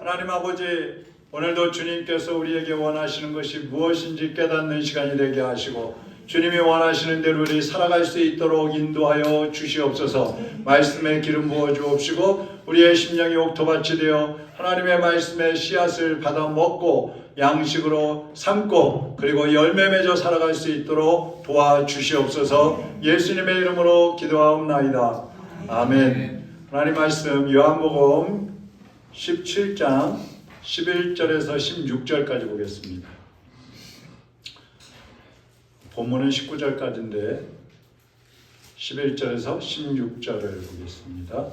하나님 아버지, 오늘도 주님께서 우리에게 원하시는 것이 무엇인지 깨닫는 시간이 되게 하시고 주님이 원하시는 대로 우리 살아갈 수 있도록 인도하여 주시옵소서. 말씀에 기름 부어 주옵시고 우리의 심령이 옥토밭이 되어 하나님의 말씀의 씨앗을 받아 먹고 양식으로 삼고 그리고 열매 맺어 살아갈 수 있도록 도와주시옵소서. 예수님의 이름으로 기도하옵나이다. 아멘. 하나님 말씀 요한복음 17장 11절에서 16절까지 보겠습니다. 본문은 19절까지인데 11절에서 16절을 보겠습니다.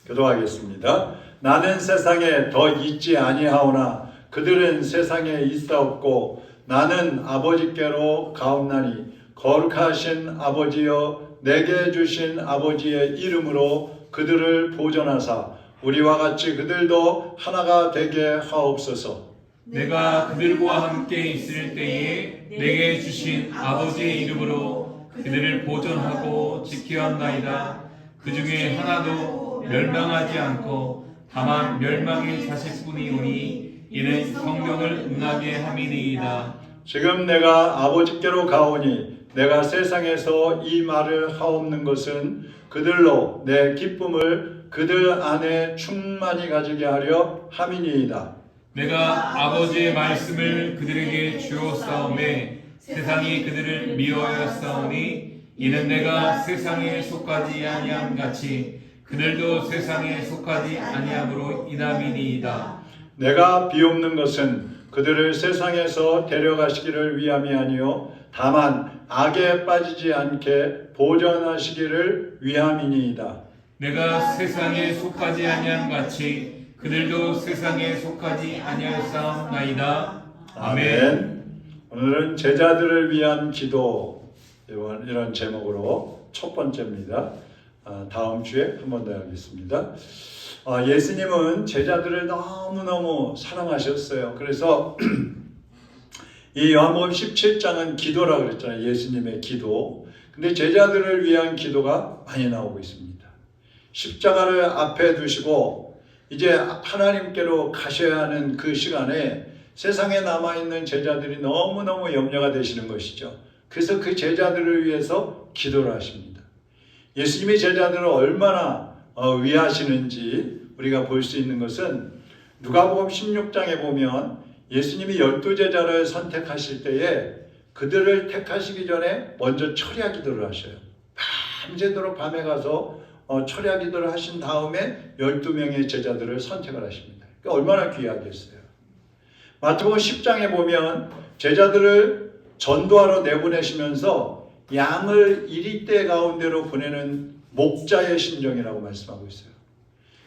교도하겠습니다. 나는 세상에 더 있지 아니하오나 그들은 세상에 있사옵고 나는 아버지께로 가옵나니 거룩하신 아버지여 내게 주신 아버지의 이름으로 그들을 보존하사 우리와 같이 그들도 하나가 되게 하옵소서. 내가 그들과 함께 있을 때에 내게 주신 아버지의 이름으로 그들을 보존하고 지켜한나이다. 그 중에 하나도 멸망하지 않고 다만 멸망의 자식뿐이오니 이는 성경을 응하게 함이니이다. 지금 내가 아버지께로 가오니 내가 세상에서 이 말을 하옵는 것은 그들로 내 기쁨을 그들 안에 충만히 가지게 하려 함이니이다. 내가 아버지의 말씀을 그들에게 주었사오매 세상이 그들을 미워하였사오니 이는 내가 세상에 속하지 아니함 같이 그들도 세상에 속하지 아니함으로 인함이니이다. 내가 비옵는 것은 그들을 세상에서 데려가시기를 위함이 아니요 다만 악에 빠지지 않게 보존하시기를 위함이니이다. 내가 세상에 속하지 아니함 같이 그들도 세상에 속하지 아니하였사옵나이다. 아멘. 오늘은 제자들을 위한 기도 이런 제목으로 첫 번째입니다. 다음 주에 한 번 더 하겠습니다. 예수님은 제자들을 너무너무 사랑하셨어요. 그래서 이 요한복음 17장은 기도라고 그랬잖아요. 예수님의 기도. 근데 제자들을 위한 기도가 많이 나오고 있습니다. 십자가를 앞에 두시고 이제 하나님께로 가셔야 하는 그 시간에 세상에 남아있는 제자들이 너무너무 염려가 되시는 것이죠. 그래서 그 제자들을 위해서 기도를 하십니다. 예수님이 제자들을 얼마나 위하시는지 우리가 볼 수 있는 것은 누가복음 16장에 보면 예수님이 12제자를 선택하실 때에 그들을 택하시기 전에 먼저 철야 기도를 하셔요. 밤새도록 밤에 가서 철야 기도를 하신 다음에 12명의 제자들을 선택을 하십니다. 그러니까 얼마나 귀하겠어요. 마태복음 10장에 보면 제자들을 전도하러 내보내시면서 양을 이리떼 가운데로 보내는 목자의 심정이라고 말씀하고 있어요.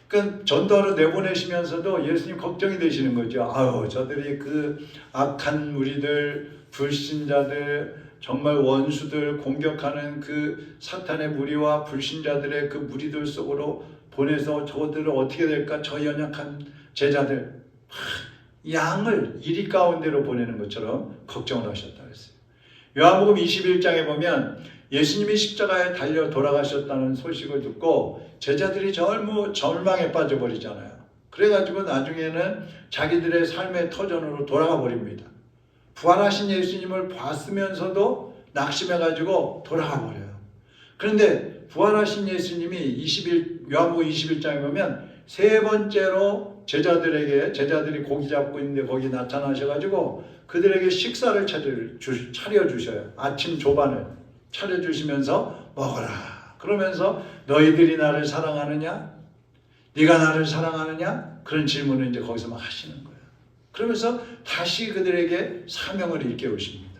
그러니까 전도하러 내보내시면서도 예수님 걱정이 되시는 거죠. 아유, 저들이 그 악한 무리들, 불신자들, 정말 원수들 공격하는 그 사탄의 무리와 불신자들의 그 무리들 속으로 보내서 저들을 어떻게 될까? 저 연약한 제자들 양을 이리 가운데로 보내는 것처럼 걱정을 하셨다 그랬어요. 요한복음 21장에 보면 예수님이 십자가에 달려 돌아가셨다는 소식을 듣고 제자들이 절망에 빠져버리잖아요. 그래가지고 나중에는 자기들의 삶의 터전으로 돌아가 버립니다. 부활하신 예수님을 봤으면서도 낙심해가지고 돌아가 버려요. 그런데 부활하신 예수님이 요한복음 21장에 보면 세 번째로 제자들이 고기 잡고 있는데 거기 나타나셔가지고 그들에게 식사를 차려주셔요. 아침 조반을 차려주시면서 먹어라. 그러면서 너희들이 나를 사랑하느냐? 네가 나를 사랑하느냐? 그런 질문을 이제 거기서 막 하시는 거예요. 그러면서 다시 그들에게 사명을 일깨우십니다.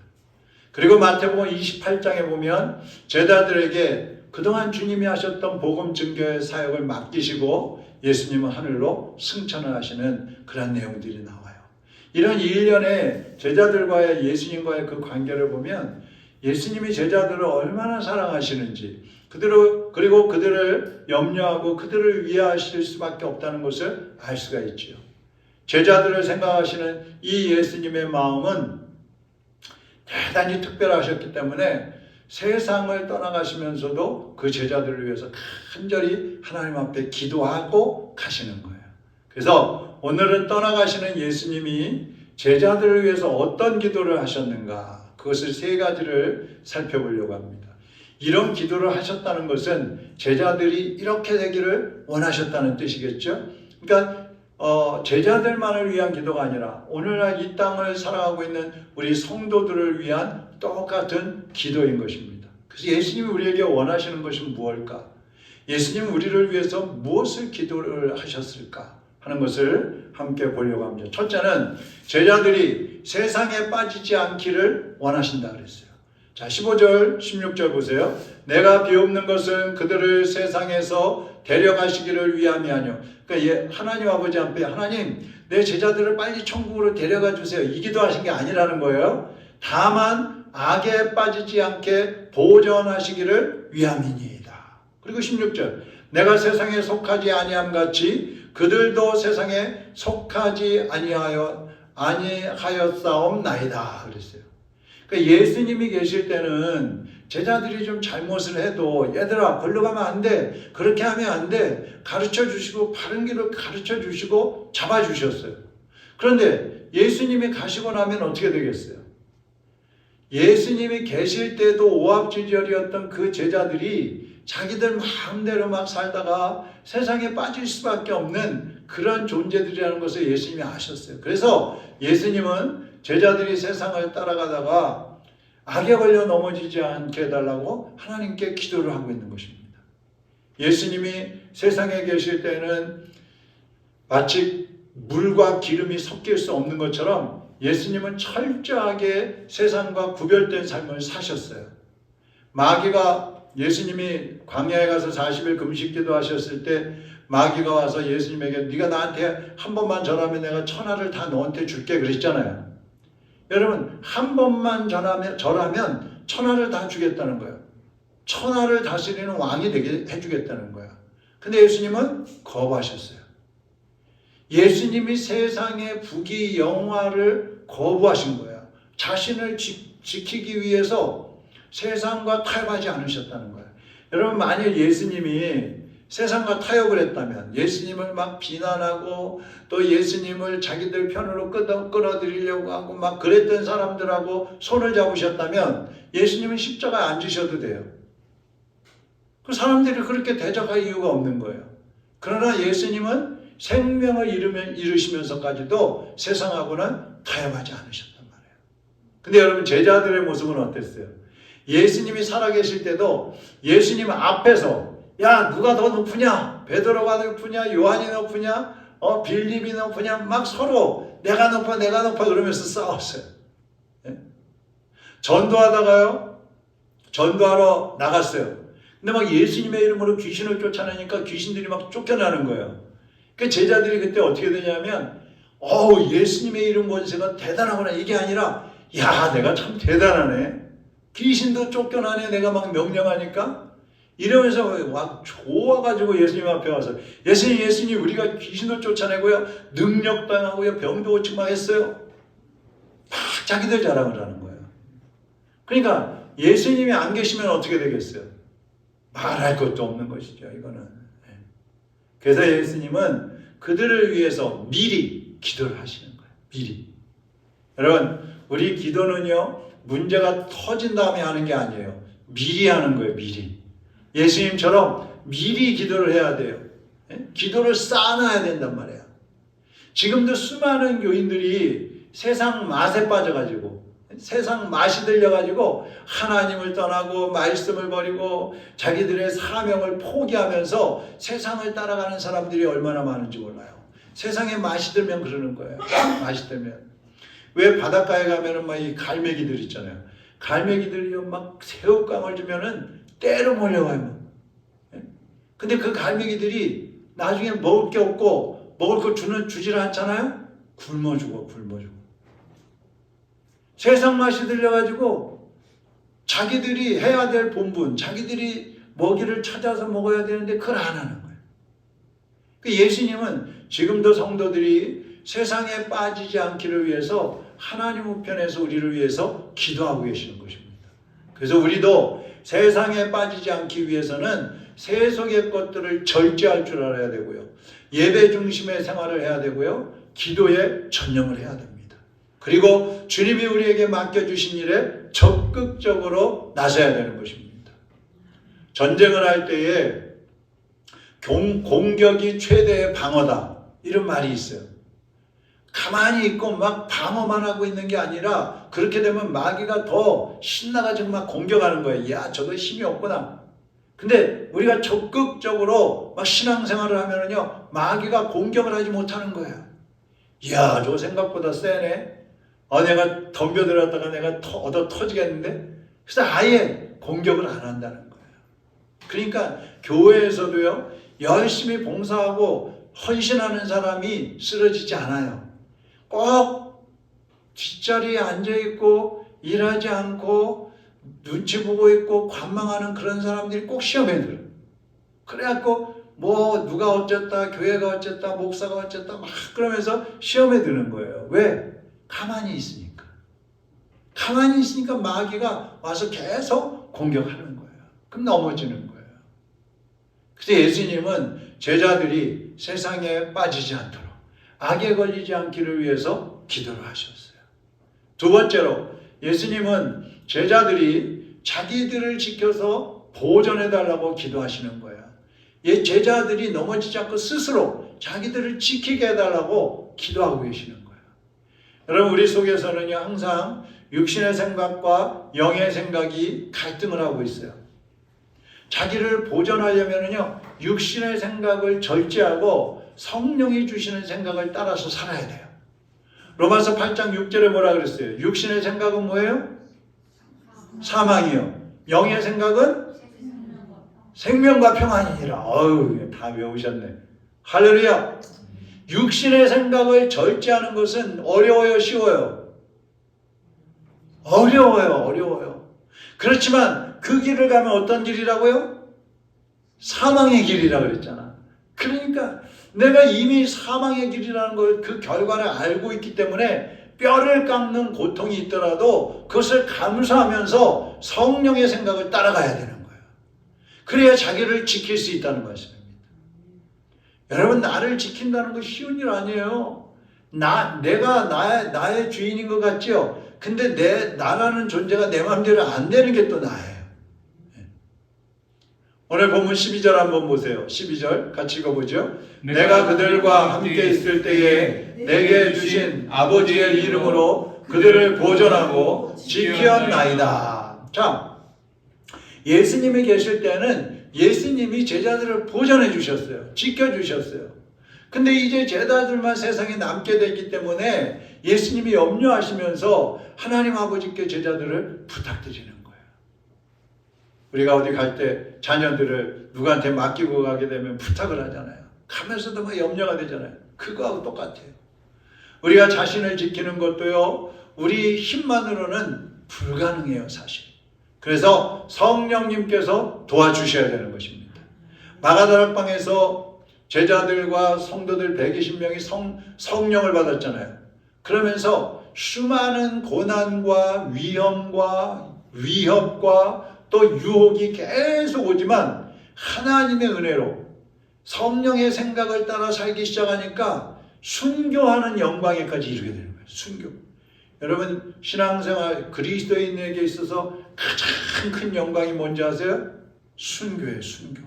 그리고 마태복음 28장에 보면 제자들에게 그동안 주님이 하셨던 복음 증거의 사역을 맡기시고 예수님은 하늘로 승천을 하시는 그런 내용들이 나와요. 이런 일련의 제자들과의 예수님과의 그 관계를 보면 예수님이 제자들을 얼마나 사랑하시는지 그리고 그들을 염려하고 그들을 위하실 수밖에 없다는 것을 알 수가 있죠. 제자들을 생각하시는 이 예수님의 마음은 대단히 특별하셨기 때문에 세상을 떠나가시면서도 그 제자들을 위해서 간절히 하나님 앞에 기도하고 가시는 거예요. 그래서 오늘은 떠나가시는 예수님이 제자들을 위해서 어떤 기도를 하셨는가, 그것을 세 가지를 살펴보려고 합니다. 이런 기도를 하셨다는 것은 제자들이 이렇게 되기를 원하셨다는 뜻이겠죠. 그러니까 제자들만을 위한 기도가 아니라 오늘날 이 땅을 살아가고 있는 우리 성도들을 위한 똑같은 기도인 것입니다. 그래서 예수님이 우리에게 원하시는 것이 무엇일까? 예수님은 우리를 위해서 무엇을 기도를 하셨을까 하는 것을 함께 보려고 합니다. 첫째는 제자들이 세상에 빠지지 않기를 원하신다 그랬어요. 자, 15절, 16절 보세요. 내가 비옵는 것은 그들을 세상에서 데려가시기를 위함이 아니요. 그러니까 하나님 아버지 앞에 하나님 내 제자들을 빨리 천국으로 데려가 주세요. 이 기도하신 게 아니라는 거예요. 다만 악에 빠지지 않게 보존하시기를 위함이니이다. 그리고 16절 내가 세상에 속하지 아니함 같이 그들도 세상에 속하지 아니하였사옵나이다 그랬어요. 그러니까 예수님이 계실 때는 제자들이 좀 잘못을 해도 얘들아 걸로 가면 안 돼, 그렇게 하면 안 돼 가르쳐 주시고 바른 길을 가르쳐 주시고 잡아 주셨어요. 그런데 예수님이 가시고 나면 어떻게 되겠어요? 예수님이 계실 때도 오합지졸이었던 그 제자들이 자기들 마음대로 막 살다가 세상에 빠질 수밖에 없는 그런 존재들이라는 것을 예수님이 아셨어요. 그래서 예수님은 제자들이 세상을 따라가다가 악에 걸려 넘어지지 않게 해달라고 하나님께 기도를 하고 있는 것입니다. 예수님이 세상에 계실 때는 마치 물과 기름이 섞일 수 없는 것처럼 예수님은 철저하게 세상과 구별된 삶을 사셨어요. 마귀가 예수님이 광야에 가서 40일 금식기도 하셨을 때 마귀가 와서 예수님에게 네가 나한테 한 번만 절하면 내가 천하를 다 너한테 줄게 그랬잖아요. 여러분 한 번만 절하면 천하를 다 주겠다는 거예요. 천하를 다스리는 왕이 되게 해주겠다는 거야. 근데 예수님은 거부하셨어요. 예수님이 세상의 부귀 영화를 거부하신 거예요. 자신을 지키기 위해서 세상과 타협하지 않으셨다는 거예요. 여러분 만일 예수님이 세상과 타협을 했다면 예수님을 막 비난하고 또 예수님을 자기들 편으로 끌어들이려고 하고 막 그랬던 사람들하고 손을 잡으셨다면 예수님은 십자가에 안 지셔도 돼요. 그 사람들이 그렇게 대적할 이유가 없는 거예요. 그러나 예수님은 생명을 이루시면서까지도 세상하고는 타협하지 않으셨단 말이에요. 근데 여러분 제자들의 모습은 어땠어요? 예수님이 살아계실 때도 예수님 앞에서 야 누가 더 높으냐? 베드로가 높으냐? 요한이 높으냐? 빌립이 높으냐? 막 서로 내가 높아 그러면서 싸웠어요. 예? 전도하다가요. 전도하러 나갔어요. 근데 막 예수님의 이름으로 귀신을 쫓아내니까 귀신들이 막 쫓겨나는 거예요. 그 제자들이 그때 어떻게 되냐면 예수님의 이름 권세가 대단하구나 이게 아니라 야 내가 참 대단하네. 귀신도 쫓겨나네 내가 막 명령하니까 이러면서 막 좋아가지고 예수님 앞에 와서 예수님 우리가 귀신도 쫓아내고요 능력도 하고요 병도 고치고 막 했어요. 막 자기들 자랑을 하는 거예요. 그러니까 예수님이 안 계시면 어떻게 되겠어요? 말할 것도 없는 것이죠 이거는. 그래서 예수님은 그들을 위해서 미리 기도를 하시는 거예요. 미리. 여러분 우리 기도는요 문제가 터진 다음에 하는 게 아니에요. 미리 하는 거예요. 미리. 예수님처럼 미리 기도를 해야 돼요. 기도를 쌓아놔야 된단 말이에요. 지금도 수많은 교인들이 세상 맛에 빠져가지고 세상 맛이 들려가지고 하나님을 떠나고 말씀을 버리고 자기들의 사명을 포기하면서 세상을 따라가는 사람들이 얼마나 많은지 몰라요. 세상에 맛이 들면 그러는 거예요. 맛이 들면. 왜 바닷가에 가면은 막 이 갈매기들 있잖아요. 갈매기들이 막 새우깡을 주면은 때로 몰려와요. 근데 그 갈매기들이 나중에 먹을 게 없고 먹을 거 주질 않잖아요. 굶어 죽어. 세상 맛이 들려가지고 자기들이 해야 될 본분, 자기들이 먹이를 찾아서 먹어야 되는데 그걸 안 하는 거예요. 예수님은 지금도 성도들이 세상에 빠지지 않기를 위해서 하나님 우편에서 우리를 위해서 기도하고 계시는 것입니다. 그래서 우리도 세상에 빠지지 않기 위해서는 세속의 것들을 절제할 줄 알아야 되고요. 예배 중심의 생활을 해야 되고요. 기도에 전념을 해야 됩니다. 그리고 주님이 우리에게 맡겨주신 일에 적극적으로 나서야 되는 것입니다. 전쟁을 할 때에 공격이 최대의 방어다, 이런 말이 있어요. 가만히 있고 막 방어만 하고 있는 게 아니라 그렇게 되면 마귀가 더 신나가지고 막 공격하는 거예요. 야, 저거 힘이 없구나. 근데 우리가 적극적으로 막 신앙생활을 하면은요, 마귀가 공격을 하지 못하는 거예요. 이야, 저거 생각보다 세네. 내가 덤벼들었다가 내가 얻어 터지겠는데? 그래서 아예 공격을 안 한다는 거예요. 그러니까 교회에서도요, 열심히 봉사하고 헌신하는 사람이 쓰러지지 않아요. 꼭 뒷자리에 앉아있고 일하지 않고 눈치 보고 있고 관망하는 그런 사람들이 꼭 시험에 들어요. 그래갖고 뭐 누가 어쨌다, 교회가 어쨌다, 목사가 어쨌다 막 그러면서 시험에 드는 거예요. 왜? 가만히 있으니까. 가만히 있으니까 마귀가 와서 계속 공격하는 거예요. 그럼 넘어지는 거예요. 그래서 예수님은 제자들이 세상에 빠지지 않도록, 악에 걸리지 않기를 위해서 기도를 하셨어요. 두 번째로 예수님은 제자들이 자기들을 지켜서 보존해달라고 기도하시는 거예요. 제자들이 넘어지지 않고 스스로 자기들을 지키게 해달라고 기도하고 계시는 거예요. 여러분, 우리 속에서는요, 항상 육신의 생각과 영의 생각이 갈등을 하고 있어요. 자기를 보존하려면요, 육신의 생각을 절제하고 성령이 주시는 생각을 따라서 살아야 돼요. 로마서 8장 6절에 뭐라 그랬어요? 육신의 생각은 뭐예요? 사망이요. 영의 생각은 생명과 평안이니라. 다 외우셨네. 할렐루야. 육신의 생각을 절제하는 것은 어려워요, 쉬워요? 어려워요. 그렇지만 그 길을 가면 어떤 길이라고요? 사망의 길이라고 그랬잖아. 그러니까 내가 이미 사망의 길이라는 걸, 그 결과를 알고 있기 때문에 뼈를 깎는 고통이 있더라도 그것을 감수하면서 성령의 생각을 따라가야 되는 거예요. 그래야 자기를 지킬 수 있다는 말씀입니다. 여러분, 나를 지킨다는 거 쉬운 일 아니에요. 내가 나의 주인인 것 같죠? 근데 나라는 존재가 내 마음대로 안 되는 게 또 나예요. 오늘 본문 12절 한번 보세요. 12절 같이 읽어보죠. 내가 그들과 함께 있을 때에 내게 주신 아버지의 이름으로 그들을 보존하고 지키었나이다. 자, 예수님이 계실 때는 예수님이 제자들을 보존해 주셨어요. 지켜주셨어요. 근데 이제 제자들만 세상에 남게 되기 때문에 예수님이 염려하시면서 하나님 아버지께 제자들을 부탁드리는 거예요. 우리가 어디 갈 때 자녀들을 누구한테 맡기고 가게 되면 부탁을 하잖아요. 가면서도 막 염려가 되잖아요. 그거하고 똑같아요. 우리가 자신을 지키는 것도요, 우리 힘만으로는 불가능해요, 사실. 그래서 성령님께서 도와주셔야 되는 것입니다. 마가다락방에서 제자들과 성도들 120명이 성령을 받았잖아요. 그러면서 수많은 고난과 위협과 또 유혹이 계속 오지만 하나님의 은혜로 성령의 생각을 따라 살기 시작하니까 순교하는 영광에까지 이르게 되는 거예요. 순교. 여러분, 신앙생활 그리스도인에게 있어서 가장 큰 영광이 뭔지 아세요? 순교예요. 순교.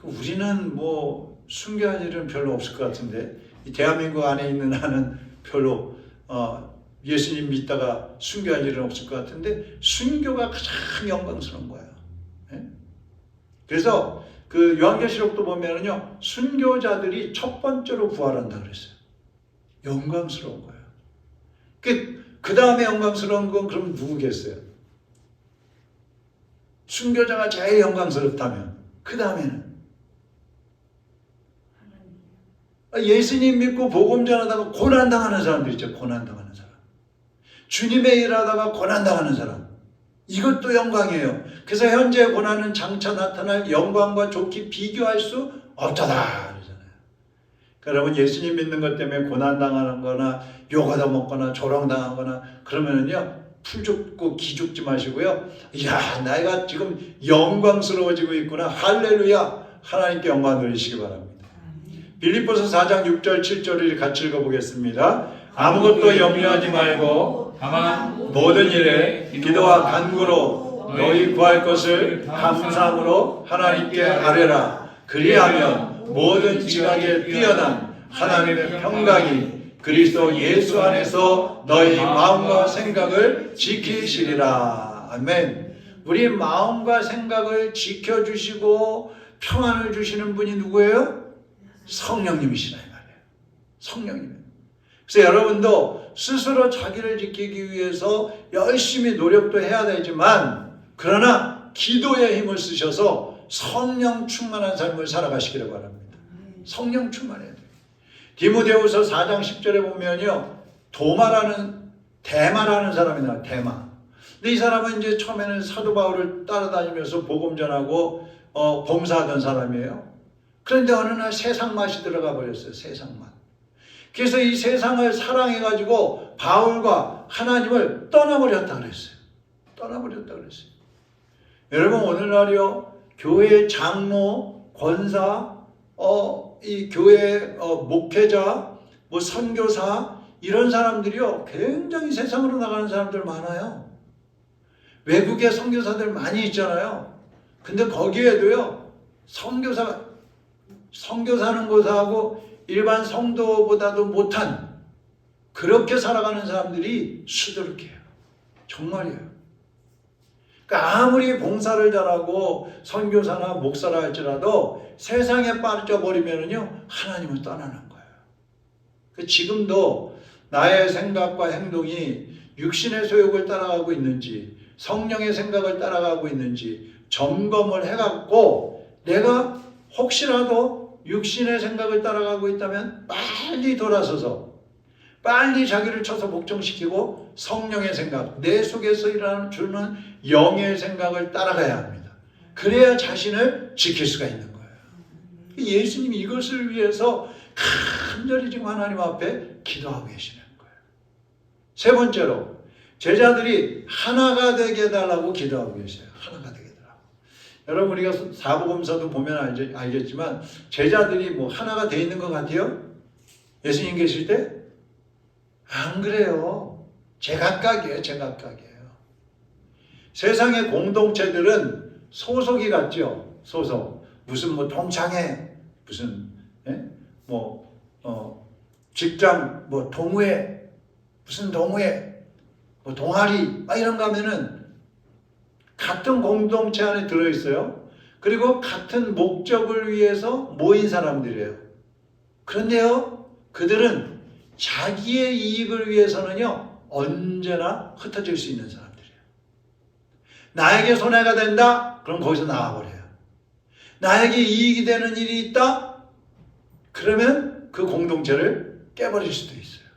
우리는 뭐 순교할 일은 별로 없을 것 같은데, 이 대한민국 안에 있는 한은 별로 예수님 믿다가 순교할 일은 없을 것 같은데, 순교가 가장 영광스러운 거예요. 네? 그래서 그 요한계시록도 보면은요, 순교자들이 첫 번째로 부활한다 그랬어요. 영광스러운 거예요. 그 다음에 영광스러운 건 그럼 누구겠어요? 순교자가 제일 영광스럽다면 그 다음에는 예수님 믿고 복음 전하다가 고난당하는 사람들 있죠. 고난당하는 사람. 주님의 일하다가 고난당하는 사람. 이것도 영광이에요. 그래서 현재 고난은 장차 나타날 영광과 좋게 비교할 수 없다. 그러잖아요. 여러분, 예수님 믿는 것 때문에 고난당하는 거나 욕 얻어먹거나 조롱당하거나 그러면은요, 풀 죽고 기 죽지 마시고요. 야, 내가 지금 영광스러워지고 있구나. 할렐루야. 하나님께 영광 돌리시기 바랍니다. 빌립보서 4장 6절 7절을 같이 읽어보겠습니다. 아무것도 염려하지 말고 다만 모든 일에 기도와 간구로 너희 구할 것을 감사함으로 하나님께 아뢰라. 그리하면 모든 지각에 뛰어난 하나님의 평강이 그리스도 예수 안에서 너희 마음과 생각을 지키시리라. 아멘. 우리 마음과 생각을 지켜주시고 평안을 주시는 분이 누구예요? 성령님이시라 이 말이에요. 성령님. 그래서 여러분도 스스로 자기를 지키기 위해서 열심히 노력도 해야 되지만 그러나 기도의 힘을 쓰셔서 성령 충만한 삶을 살아가시기를 바랍니다. 성령 충만해야 돼요. 디모데후서 4장 10절에 보면요. 대마라는 사람이 나와요. 대마. 근데 이 사람은 이제 처음에는 사도 바울을 따라다니면서 복음 전하고 봉사하던 사람이에요. 그런데 어느 날 세상 맛이 들어가 버렸어요. 세상 맛. 그래서 이 세상을 사랑해가지고 바울과 하나님을 떠나버렸다 그랬어요. 떠나버렸다 그랬어요. 여러분 오늘날이요. 교회 장로, 권사, 이 교회 목회자, 뭐 선교사 이런 사람들이요. 굉장히 세상으로 나가는 사람들 많아요. 외국에 선교사들 많이 있잖아요. 근데 거기에도요. 선교사는 곳하고 일반 성도보다도 못한 그렇게 살아가는 사람들이 수두룩해요. 정말이에요. 그러니까 아무리 봉사를 잘하고 선교사나 목사라 할지라도 세상에 빠져버리면요 하나님을 떠나는 거예요. 지금도 나의 생각과 행동이 육신의 소욕을 따라가고 있는지 성령의 생각을 따라가고 있는지 점검을 해갖고 내가 혹시라도 육신의 생각을 따라가고 있다면 빨리 돌아서서 빨리 자기를 쳐서 복종시키고 성령의 생각, 내 속에서 일어나는 영의 생각을 따라가야 합니다. 그래야 자신을 지킬 수가 있는 거예요. 예수님이 이것을 위해서 간절히 지금 하나님 앞에 기도하고 계시는 거예요. 세 번째로 제자들이 하나가 되게 해달라고 기도하고 계세요. 하나가 되게 해달라고. 여러분 우리가 사복음서도 보면 알겠지만 제자들이 뭐 하나가 돼 있는 것 같아요? 예수님 계실 때? 안 그래요. 제각각이에요. 제각각이에요. 세상의 공동체들은 소속이 같죠. 소속. 무슨 뭐 동창회, 무슨 직장 뭐 동호회, 무슨 동호회, 뭐 동아리 막 이런 거 하면은 같은 공동체 안에 들어 있어요. 그리고 같은 목적을 위해서 모인 사람들이에요. 그런데요, 그들은 자기의 이익을 위해서는요 언제나 흩어질 수 있는 사람들이에요. 나에게 손해가 된다? 그럼 거기서 나와버려요. 나에게 이익이 되는 일이 있다? 그러면 그 공동체를 깨버릴 수도 있어요.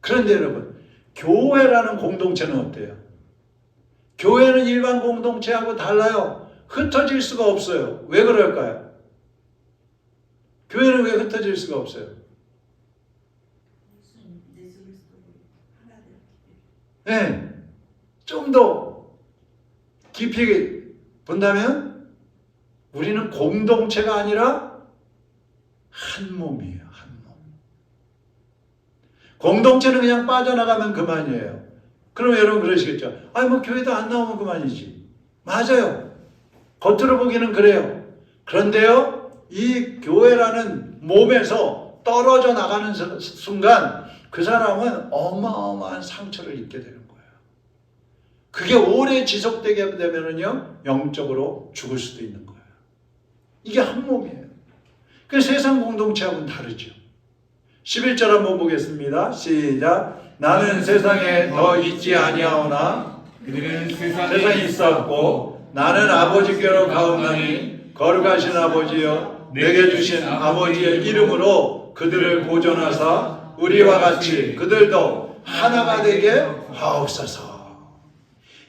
그런데 여러분 교회라는 공동체는 어때요? 교회는 일반 공동체하고 달라요. 흩어질 수가 없어요. 왜 그럴까요? 교회는 왜 흩어질 수가 없어요? 네, 좀 더 깊이 본다면 우리는 공동체가 아니라 한 몸이에요. 한 몸. 공동체는 그냥 빠져나가면 그만이에요. 그럼 여러분 그러시겠죠. 아니 뭐 교회도 안 나오면 그만이지. 맞아요. 겉으로 보기는 그래요. 그런데요, 이 교회라는 몸에서 떨어져 나가는 순간 그 사람은 어마어마한 상처를 입게 되는 거예요. 그게 오래 지속되게 되면은요, 영적으로 죽을 수도 있는 거예요. 이게 한 몸이에요. 그 세상 공동체하고는 다르죠. 11절 한번 보겠습니다. 시작. 나는 세상에 더 있지 아니하오나 그들은 세상에 있었고 나는 아버지께로 가옵나니 거룩하신 아버지여 내게 주신 아버지의 이름으로 그들을 보존하사 우리와 같이 그들도 하나가 되게 하옵소서.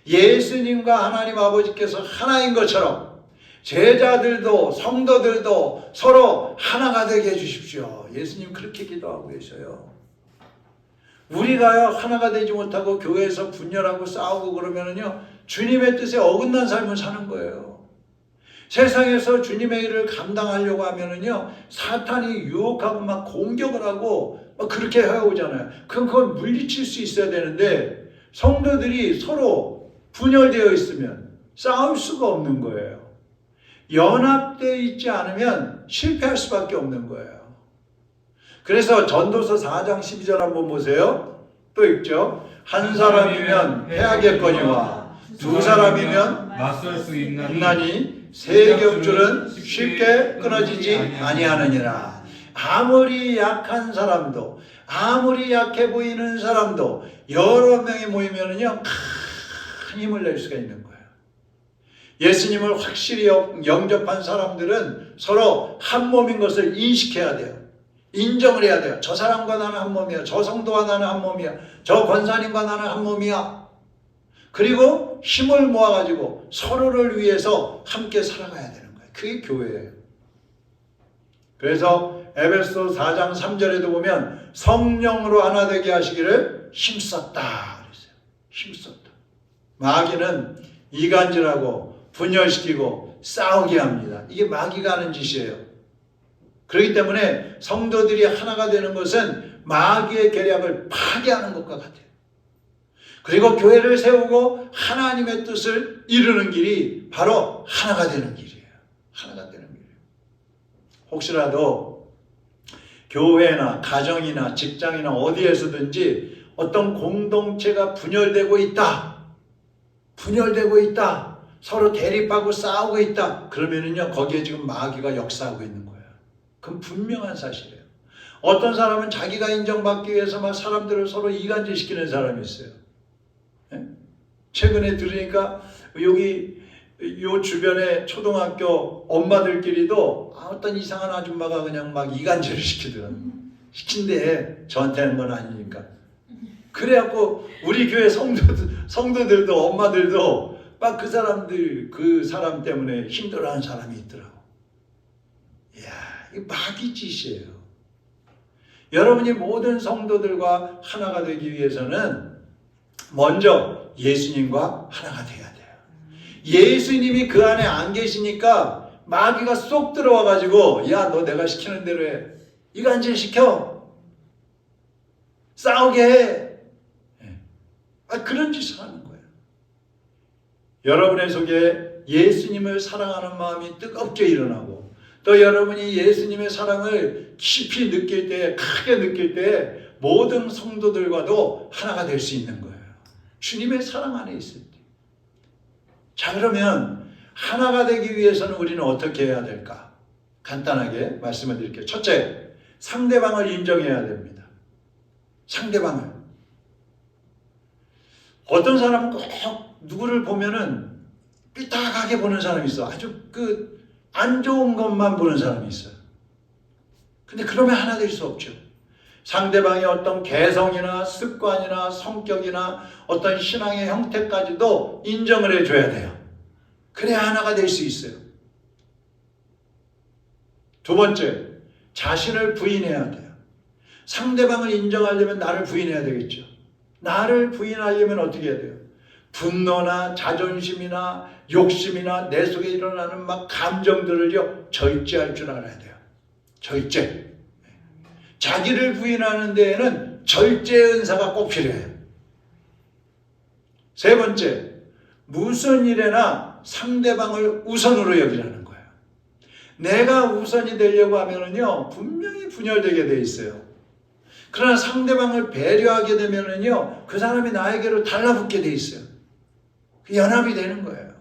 예수님과 하나님 아버지께서 하나인 것처럼 제자들도 성도들도 서로 하나가 되게 해주십시오. 예수님 그렇게 기도하고 계셔요. 우리가요 하나가 되지 못하고 교회에서 분열하고 싸우고 그러면은요 주님의 뜻에 어긋난 삶을 사는 거예요. 세상에서 주님의 일을 감당하려고 하면은요 사탄이 유혹하고 막 공격을 하고 막 그렇게 해오잖아요. 그걸 물리칠 수 있어야 되는데 성도들이 서로 분열되어 있으면 싸울 수가 없는 거예요. 연합되어 있지 않으면 실패할 수밖에 없는 거예요. 그래서 전도서 4장 12절 한번 보세요. 또 읽죠. 한 사람이면 패하겠거니와 두 사람이면 맞설 수 있나니 세 겹줄은 쉽게 끊어지지 아니하느니라. 아무리 약한 사람도 아무리 약해 보이는 사람도 여러 명이 모이면은요 큰 힘을 낼 수가 있는 거예요. 예수님을 확실히 영접한 사람들은 서로 한 몸인 것을 인식해야 돼요. 인정을 해야 돼요. 저 사람과 나는 한 몸이야. 저 성도와 나는 한 몸이야. 저 권사님과 나는 한 몸이야. 그리고 힘을 모아가지고 서로를 위해서 함께 살아가야 되는 거예요. 그게 교회예요. 그래서 에베소 4장 3절에도 보면 성령으로 하나 되게 하시기를 힘썼다 그랬어요. 힘썼다. 마귀는 이간질하고 분열시키고 싸우게 합니다. 이게 마귀가 하는 짓이에요. 그렇기 때문에 성도들이 하나가 되는 것은 마귀의 계략을 파괴하는 것과 같아요. 그리고 교회를 세우고 하나님의 뜻을 이루는 길이 바로 하나가 되는 길이에요. 하나가 되는 길이에요. 혹시라도 교회나 가정이나 직장이나 어디에서든지 어떤 공동체가 분열되고 있다. 분열되고 있다. 서로 대립하고 싸우고 있다. 그러면은요, 거기에 지금 마귀가 역사하고 있는 거예요. 그건 분명한 사실이에요. 어떤 사람은 자기가 인정받기 위해서 막 사람들을 서로 이간질시키는 사람이 있어요. 네? 최근에 들으니까 여기 요 주변에 초등학교 엄마들끼리도 어떤 이상한 아줌마가 그냥 막 이간질을 시키더라고요. 시킨대. 저한테는 건 아니니까. 그래갖고 우리 교회 성도들도 엄마들도 막 그 사람 때문에 힘들어하는 사람이 있더라고. 이야, 이게 마귀 짓이에요. 여러분이 모든 성도들과 하나가 되기 위해서는 먼저 예수님과 하나가 돼야 돼요. 예수님이 그 안에 안 계시니까 마귀가 쏙 들어와가지고 야, 너 내가 시키는 대로 해. 이간질 시켜. 싸우게 해. 그런 짓을 하는 거예요. 여러분의 속에 예수님을 사랑하는 마음이 뜨겁게 일어나고 또 여러분이 예수님의 사랑을 깊이 느낄 때, 크게 느낄 때 모든 성도들과도 하나가 될 수 있는 거예요. 주님의 사랑 안에 있을 때. 자, 그러면 하나가 되기 위해서는 우리는 어떻게 해야 될까? 간단하게 말씀을 드릴게요. 첫째, 상대방을 인정해야 됩니다. 상대방을. 어떤 사람은 꼭 누구를 보면은 삐딱하게 보는 사람이 있어. 아주 안 좋은 것만 보는 사람이 있어요. 근데 그러면 하나 될 수 없죠. 상대방의 어떤 개성이나 습관이나 성격이나 어떤 신앙의 형태까지도 인정을 해줘야 돼요. 그래야 하나가 될 수 있어요. 두 번째, 자신을 부인해야 돼요. 상대방을 인정하려면 나를 부인해야 되겠죠. 나를 부인하려면 어떻게 해야 돼요? 분노나 자존심이나 욕심이나 내 속에 일어나는 막 감정들을요 절제할 줄 알아야 돼요. 절제. 자기를 부인하는 데에는 절제 은사가 꼭 필요해요. 세 번째, 무슨 일에나 상대방을 우선으로 여기라는 거예요. 내가 우선이 되려고 하면은요 분명히 분열되게 돼 있어요. 그러나 상대방을 배려하게 되면은요 그 사람이 나에게로 달라붙게 돼 있어요. 연합이 되는 거예요.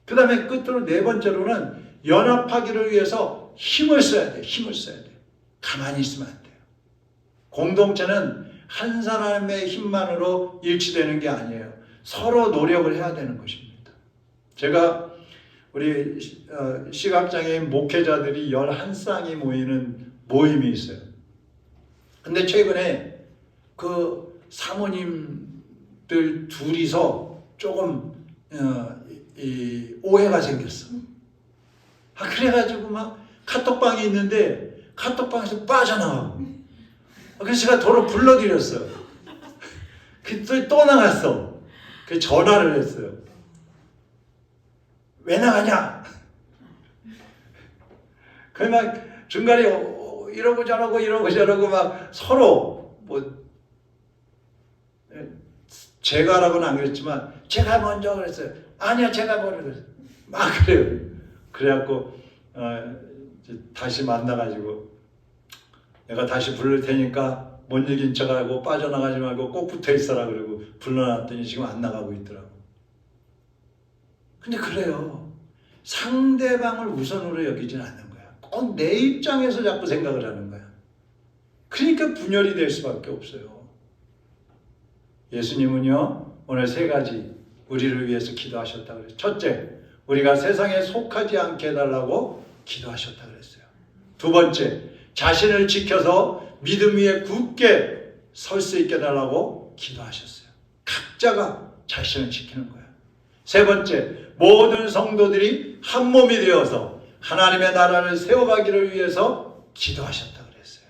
그 다음에 끝으로 네 번째로는 연합하기를 위해서 힘을 써야 돼요. 힘을 써야 돼요. 가만히 있으면 안 돼요. 공동체는 한 사람의 힘만으로 일치되는 게 아니에요. 서로 노력을 해야 되는 것입니다. 제가 우리 시각장애인 목회자들이 11쌍이 모이는 모임이 있어요. 근데 최근에 그 사모님들 둘이서 조금 오해가 생겼어. 그래가지고 막 카톡방이 있는데 카톡방에서 빠져나가고 그래서 제가 도로 불러드렸어요. 또 나갔어. 그 전화를 했어요. 왜 나가냐? 그 막 중간에 이러고 저러고 막 서로 뭐 제가 하라고는 안 그랬지만 제가 먼저 그랬어요. 아니야 제가 먼저 그랬어요. 막 그래요. 그래갖고 이제 다시 만나가지고 내가 다시 부를 테니까 못 이긴 척하고 빠져나가지 말고 꼭 붙어 있어라 그러고 불러놨더니 지금 안 나가고 있더라고. 근데 그래요. 상대방을 우선으로 여기지는 않는 거야. 꼭 내 입장에서 자꾸 생각을 하는 거야. 그러니까 분열이 될 수밖에 없어요. 예수님은요, 오늘 3가지 우리를 위해서 기도하셨다 그랬어요. 첫째, 우리가 세상에 속하지 않게 해달라고 기도하셨다 그랬어요. 2번째, 자신을 지켜서 믿음 위에 굳게 설 수 있게 해달라고 기도하셨어요. 각자가 자신을 지키는 거예요. 3번째, 모든 성도들이 한 몸이 되어서 하나님의 나라를 세워가기를 위해서 기도하셨다 그랬어요.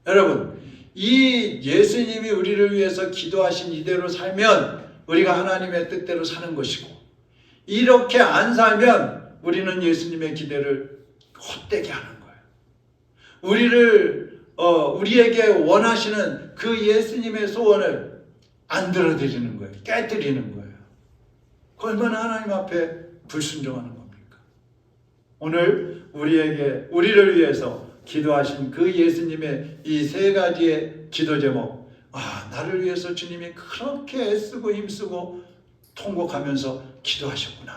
여러분, 이 예수님이 우리를 위해서 기도하신 이대로 살면 우리가 하나님의 뜻대로 사는 것이고, 이렇게 안 살면 우리는 예수님의 기대를 헛되게 하는 거예요. 우리에게 원하시는 그 예수님의 소원을 안 들어드리는 거예요. 깨뜨리는 거예요. 얼마나 하나님 앞에 불순종하는 겁니까? 오늘 우리를 위해서 기도하신 그 예수님의 이 3가지의 기도 제목, 나를 위해서 주님이 그렇게 애쓰고 힘쓰고 통곡하면서 기도하셨구나.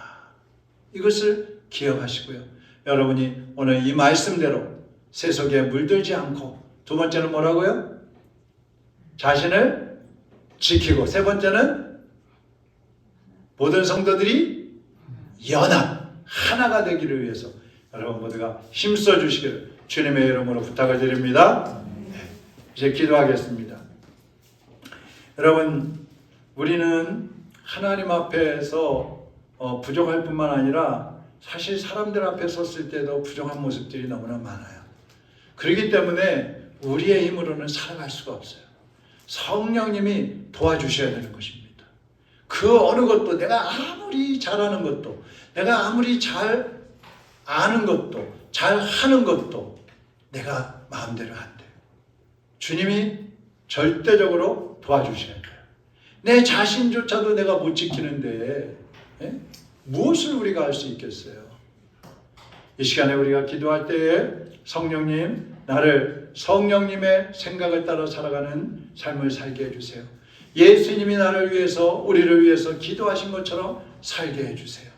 이것을 기억하시고요. 여러분이 오늘 이 말씀대로 세속에 물들지 않고, 2번째는 뭐라고요? 자신을 지키고, 3번째는 모든 성도들이 연합, 하나가 되기를 위해서 여러분 모두가 힘써 주시기를 주님의 이름으로 부탁을 드립니다. 이제 기도하겠습니다. 여러분, 우리는 하나님 앞에서 부족할 뿐만 아니라 사실 사람들 앞에 섰을 때도 부족한 모습들이 너무나 많아요. 그렇기 때문에 우리의 힘으로는 살아갈 수가 없어요. 성령님이 도와주셔야 되는 것입니다. 그 어느 것도, 내가 아무리 잘하는 것도, 내가 아무리 잘 아는 것도, 잘 하는 것도 내가 마음대로 안 돼요. 주님이 절대적으로 도와주셔야 돼요. 내 자신조차도 내가 못 지키는데 무엇을 우리가 할 수 있겠어요? 이 시간에 우리가 기도할 때에 성령님, 나를 성령님의 생각을 따라 살아가는 삶을 살게 해주세요. 예수님이 나를 위해서, 우리를 위해서 기도하신 것처럼 살게 해주세요.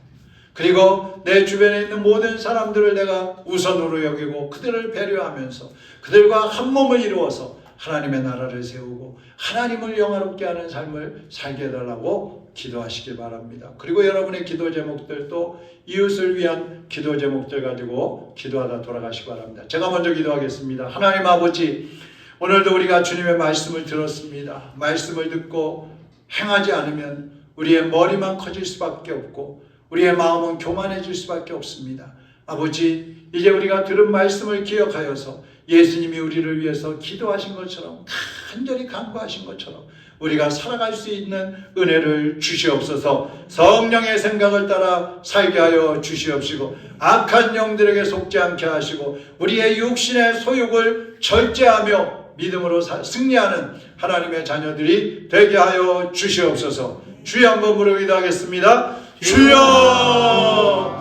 그리고 내 주변에 있는 모든 사람들을 내가 우선으로 여기고 그들을 배려하면서 그들과 한 몸을 이루어서 하나님의 나라를 세우고 하나님을 영화롭게 하는 삶을 살게 해달라고 기도하시기 바랍니다. 그리고 여러분의 기도 제목들도 이웃을 위한 기도 제목들 가지고 기도하다 돌아가시기 바랍니다. 제가 먼저 기도하겠습니다. 하나님 아버지, 오늘도 우리가 주님의 말씀을 들었습니다. 말씀을 듣고 행하지 않으면 우리의 머리만 커질 수밖에 없고 우리의 마음은 교만해질 수밖에 없습니다. 아버지, 이제 우리가 들은 말씀을 기억하여서 예수님이 우리를 위해서 기도하신 것처럼, 간절히 간구하신 것처럼 우리가 살아갈 수 있는 은혜를 주시옵소서. 성령의 생각을 따라 살게 하여 주시옵시고 악한 영들에게 속지 않게 하시고 우리의 육신의 소욕을 절제하며 믿음으로 승리하는 하나님의 자녀들이 되게 하여 주시옵소서. 주여 한번 부르기도 하겠습니다. 주여!